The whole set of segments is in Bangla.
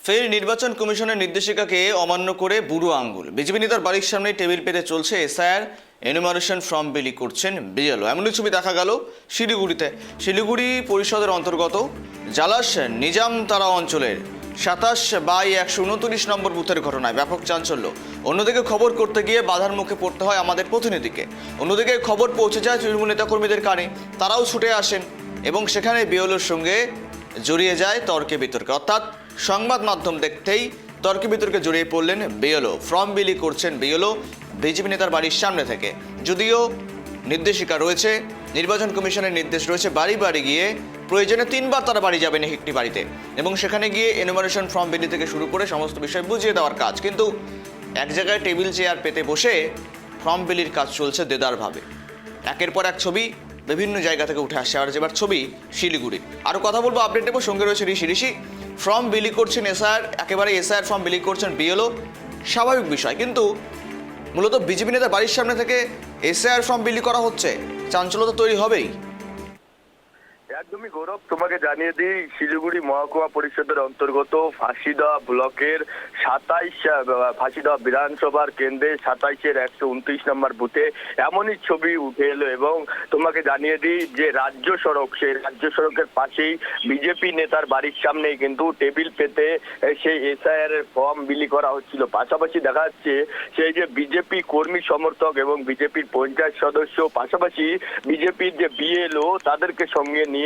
ফের নির্বাচন কমিশনের নির্দেশিকাকে অমান্য করে বুড়ো আঙ্গুল। বিজেপি নেতার বাড়ির সামনে টেবিল পেতে চলছে এসআইআর এনুমারেশন ফর্ম বিলি করছেন বিএলও। এমনই ছবি দেখা গেল শিলিগুড়িতে। শিলিগুড়ি পরিষদের অন্তর্গত জালাস নিজামতারা অঞ্চলের 27/129 নম্বর বুথের ঘটনায় ব্যাপক চাঞ্চল্য। অন্যদিকে খবর করতে গিয়ে বাধার মুখে পড়তে হয় আমাদের প্রতিনিধিকে। অন্যদিকে খবর পৌঁছে যায় তৃণমূল নেতাকর্মীদের কানে, তারাও ছুটে আসেন এবং সেখানে বিএলওর সঙ্গে জড়িয়ে যায় তর্কে বিতর্কে। অর্থাৎ সংবাদ মাধ্যম দেখতেই তর্কে বিতর্কে জড়িয়ে পড়লেন বিএলও। ফর্ম বিলি করছেন বিএলও বিজেপি নেতার বাড়ির সামনে থেকে। যদিও নির্দেশিকা রয়েছে, নির্বাচন কমিশনের নির্দেশ রয়েছে, বাড়ি বাড়ি গিয়ে প্রয়োজনে 3বার তারা বাড়ি যাবেন একটি বাড়িতে এবং সেখানে গিয়ে এনুমারেশন ফর্ম বিলি থেকে শুরু করে সমস্ত বিষয় বুঝিয়ে দেওয়ার কাজ। কিন্তু এক জায়গায় টেবিল চেয়ার পেতে বসে ফর্ম বিলির কাজ চলছে দেদারভাবে। একের পর এক ছবি বিভিন্ন জায়গা থেকে উঠে আসছে। আর এবার ছবি শিলিগুড়ি। আরও কথা বলবো, আপডেট দেবো। সঙ্গে রয়েছে ঋষি। ফর্ম বিলি করছেন এসআইআর, একেবারে এসআইআর ফর্ম বিলি করছেন বিএলও, স্বাভাবিক বিষয়। কিন্তু মূলত বিজেপি নেতার বাড়ির সামনে থেকে এসআইআর ফর্ম বিলি করা হচ্ছে, চাঞ্চল্য তো তৈরি হবেই। একদমই গৌরব, তোমাকে জানিয়ে দিই, শিলিগুড়ি মহকুমা পরিষদের অন্তর্গত ফাঁসিদহ ব্লকের 27 ফাঁসিদহ বিধানসভার কেন্দ্রে 27/129 নম্বর বুথে এমনই ছবি উঠে এলো। এবং তোমাকে জানিয়ে দিই যে রাজ্য সড়ক, সেই রাজ্য সড়কের পাশেই বিজেপি নেতার বাড়ির সামনেই কিন্তু টেবিল পেতে সেই এসআইআর এর ফর্ম বিলি করা হচ্ছিল। পাশাপাশি দেখা যাচ্ছে সেই যে বিজেপি কর্মী সমর্থক এবং বিজেপির পঞ্চায়েত সদস্য, পাশাপাশি বিজেপির যে বিএলও, তাদেরকে সঙ্গে নিয়ে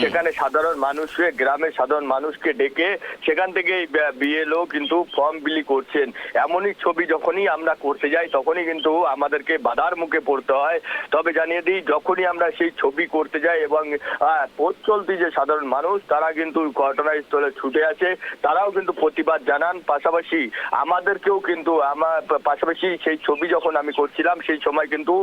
সেখানে সাধারণ মানুষকে, গ্রামের সাধারণ মানুষকে ডেকে সেখান থেকে বিএলও কিন্তু ফর্ম বিলি করছেন। এমনই ছবি যখনই আমরা করতে যাই তখনই কিন্তু আমাদেরকে বাধার মুখে পড়তে হয়। তবে জানিয়ে দিই, যখনই আমরা সেই ছবি করতে যাই এবং পথ চলতি যে সাধারণ মানুষ, তারা কিন্তু ঘটনাস্থলে ছুটে আসে, তারাও কিন্তু প্রতিবাদ জানান। পাশাপাশি আমাদেরকেও কিন্তু পাশাপাশি সেই ছবি যখন আমি করছিলাম সেই সময় কিন্তু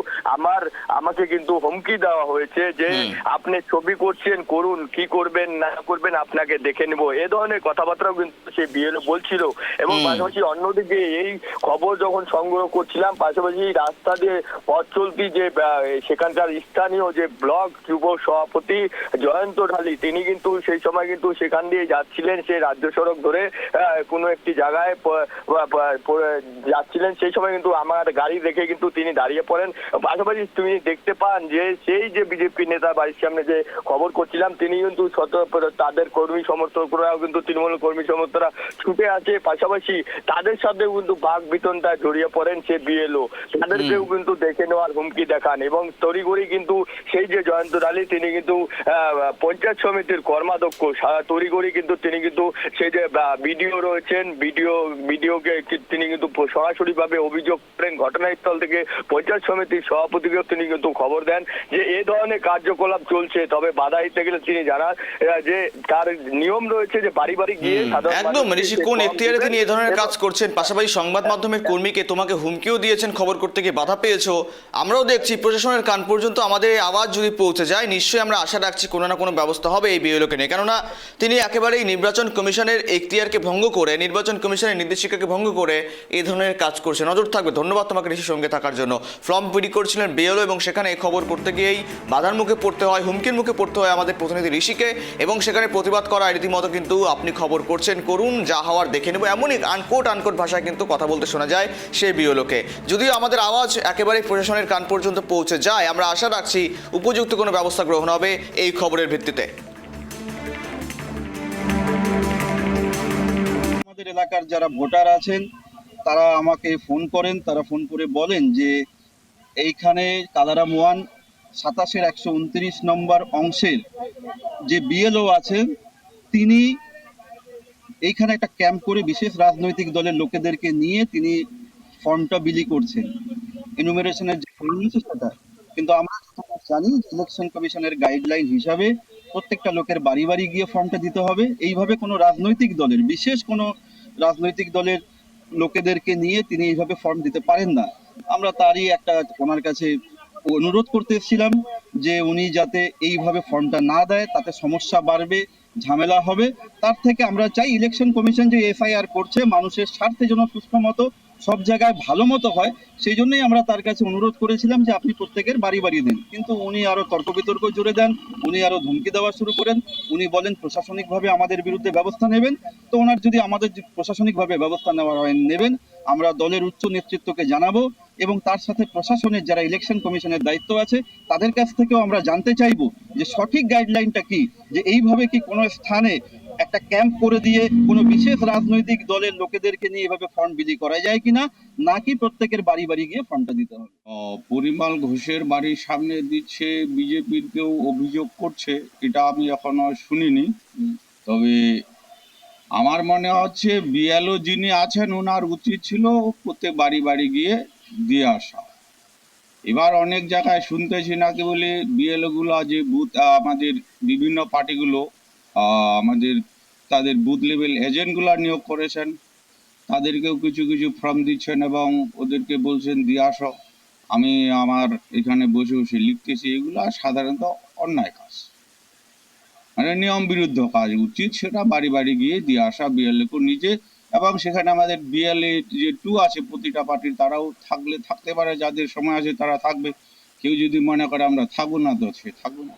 আমাকে কিন্তু হুমকি দেওয়া হয়েছে যে আপনি ছবি করছেন, করুন, কি করবেন না করবেন আপনাকে দেখে নেব, এ ধরনের কথাবার্তাও কিন্তু সেই বিএলও বলছিল। এবং পাশাপাশি অন্যদিকে এই খবর যখন সংগ্রহ করছিলাম, পাশাপাশি রাস্তা দিয়ে পথ চলতি যে সেখানকার স্থানীয় যে ব্লক যুব সভাপতি জয়ন্ত ঢালি, তিনি কিন্তু সেই সময় কিন্তু সেখান দিয়ে যাচ্ছিলেন, সেই রাজ্য সড়ক ধরে কোনো একটি জায়গায় যাচ্ছিলেন। সেই সময় কিন্তু আমার গাড়ি দেখে কিন্তু তিনি দাঁড়িয়ে পড়েন। পাশাপাশি তুমি দেখতে পান যে সেই যে বিজেপি নেতা বাড়ির সামনে যে খবর করছিলাম, তিনি কিন্তু তাদের কর্মী সমর্থকরাও কিন্তু তৃণমূল কর্মী সমর্থকরা ছুটে আসে। পাশাপাশি তাদের সাথে কিন্তু বাঘ বিতনটা জড়িয়ে পড়েন সে বিএলও, তাদেরকেও কিন্তু দেখে নেওয়ার হুমকি দেখান। এবং তড়িঘড়ি কিন্তু সেই যে জয়ন্ত ঢালি, তিনি কিন্তু পঞ্চায়েত সমিতির কর্মাধ্যক্ষ, তড়িঘড়ি কিন্তু তিনি কিন্তু সেই যে বিডিও রয়েছেন, বিডিওকে তিনি কিন্তু সরাসরি ভাবে অভিযোগ করেন ঘটনাস্থল থেকে। পঞ্চায়েত সমিতির সভাপতিকেও তিনি কিন্তু খবর দেন যে এই ধরনের কার্যকলাপ চলছে। তবে বাধা দিতে গেলে তিনি জানান যে তার নিয়ম রয়েছে যে বাড়ি বাড়ি গিয়ে একদম ঋষি, কোন এখতিয়ারে তিনি এই ধরনের কাজ করছেন। পাশাপাশি সংবাদ মাধ্যমের কর্মীকে তোমাকে হুমকিও দিয়েছেন, খবর করতে গিয়ে বাধা পেয়েছো। আমরাও দেখছি প্রশাসনের কান পর্যন্ত আমাদের আওয়াজ যদি পৌঁছে যায়, নিশ্চয়ই আমরা আশা রাখছি কোনো না কোনো ব্যবস্থা হবে এই বিএলওকে নিয়ে। কেননা তিনি একেবারেই নির্বাচন কমিশনের এখতিয়ারকে ভঙ্গ করে, নির্বাচন কমিশনের নির্দেশিকাকে ভঙ্গ করে এই ধরনের কাজ করছে। নজর থাকবে। ধন্যবাদ তোমাকে ঋষির সঙ্গে থাকার জন্য। ফর্ম বিলি করছিলেন বিএলও এবং সেখানে এই খবর করতে গিয়েই বাধার মুখে পড়তে হয়, হুমকির মুখে পড়তে হয় আমাদের প্রতিনিধি ঋষিকে। এবং সেখানে প্রতিবাদ করা রীতিমতো কিন্তু আপনি খবর করছেন, করুন, যা হওয়ার দেখে নেব, এমনই আনকোট ভাষায় কিন্তু কথা বলতে শোনা যায় সেই বিএলওকে। যদিও আমাদের আওয়াজ একেবারে প্রশাসনের কান পর্যন্ত পৌঁছে যায়, আমরা আশা রাখছি উপযুক্ত কোনো ব্যবস্থা গ্রহণ হবে এই খবরের ভিত্তিতে। আমাদের এলাকার যারা ভোটার আছেন তারা আমাকে ফোন করেন, তারা ফোন করে বলেন যে এইখানে কালারাম 1 27/129 নম্বর অংশের যে বিএলও আছেন, তিনি এইখানে একটা ক্যাম্প করে বিশেষ রাজনৈতিক দলের লোকেদেরকে নিয়ে তিনি ফর্মটা বিলি করছেন, এনুমেরেশনের যে ফর্ম আছে সেটা। কিন্তু আমরা জানি ইলেকশন কমিশনের গাইডলাইন হিসাবে প্রত্যেকটা লোকের বাড়ি বাড়ি গিয়ে ফর্মটা দিতে হবে। এইভাবে কোনো রাজনৈতিক দলের, বিশেষ কোনো রাজনৈতিক দলের লোকেদেরকে নিয়ে তিনি এইভাবে ফর্ম দিতে পারেন না। আমরা তারই একটা ওনার কাছে অনুরোধ করতে এসেছিলাম যে উনি যাতে এইভাবে ফর্মটা না দেয়, তাতে সমস্যা বাড়বে, ঝামেলা হবে। তার থেকে আমরা চাই ইলেকশন কমিশন যে এফআইআর করছে, মানুষের স্বার্থে যেন সুষ্ঠু মতো সব জায়গায় ভালো মতো হয়, সেই জন্যই আমরা তার কাছে অনুরোধ করেছিলাম যে আপনি প্রত্যেকের বাড়ি বাড়ি দিন। কিন্তু উনি আরো তর্ক বিতর্ক জুড়ে দেন, উনি আরো ধমকি দেওয়া শুরু করেন। উনি বলেন প্রশাসনিকভাবে আমাদের বিরুদ্ধে ব্যবস্থা নেবেন। তো ওনার যদি আমাদের প্রশাসনিকভাবে ব্যবস্থা নেওয়া হয় নেবেন, আমরা দলের উচ্চ নেতৃত্বকে জানাবো এবং তার সাথে প্রশাসনের যারা ইলেকশন কমিশনের দায়িত্ব আছে তাদের কাছ থেকেও আমরা জানতে চাইবো যে সঠিক গাইডলাইনটা কি, যে এইভাবে কি কোনো স্থানে একটা ক্যাম্প করে দিয়ে কোনো বিশেষ রাজনৈতিক দলের লোকেদেরকে নিয়ে এভাবে ফর্ম বিলি করা যায় কিনা, নাকি প্রত্যেকের বাড়ি বাড়ি গিয়ে ফর্মটা দিতে হবে। পরিমল ঘোষের বাড়ির সামনে দিচ্ছে, বিজেপির কেউ অভিযোগ করছে, এটা আমি এখনো শুনিনি। তবে আমার মনে হচ্ছে বিএলও যিনি আছেন ওনার উচিত ছিল প্রত্যেক বাড়ি বাড়ি গিয়ে দিয়ে আসা। এবার অনেক জায়গায় শুনতেছি নাকি বলে বিএলও গুলো যে বুথ আমাদের বিভিন্ন পার্টিগুলো আমাদের তাদের বুথ লেভেল এজেন্টগুলো নিয়োগ করেছেন, তাদেরকেও কিছু কিছু ফর্ম দিচ্ছেন এবং ওদেরকে বলছেন দিয়ে আসো, আমি আমার এখানে বসে বসে লিখতেছি। এগুলো সাধারণত অন্যায় কাজ, মানে নিয়ম বিরুদ্ধ কাজ। উচিত সেটা বাড়ি বাড়ি গিয়ে দিয়ে আসা বিএলএ কো নিজে, এবং সেখানে আমাদের বিএলএ যে 2 আছে প্রতিটা পার্টির, তারাও থাকলে থাকতে পারে, যাদের সময় আছে তারা থাকবে। কেউ যদি মনে করে আমরা থাকবো না, তো সে থাকবো না।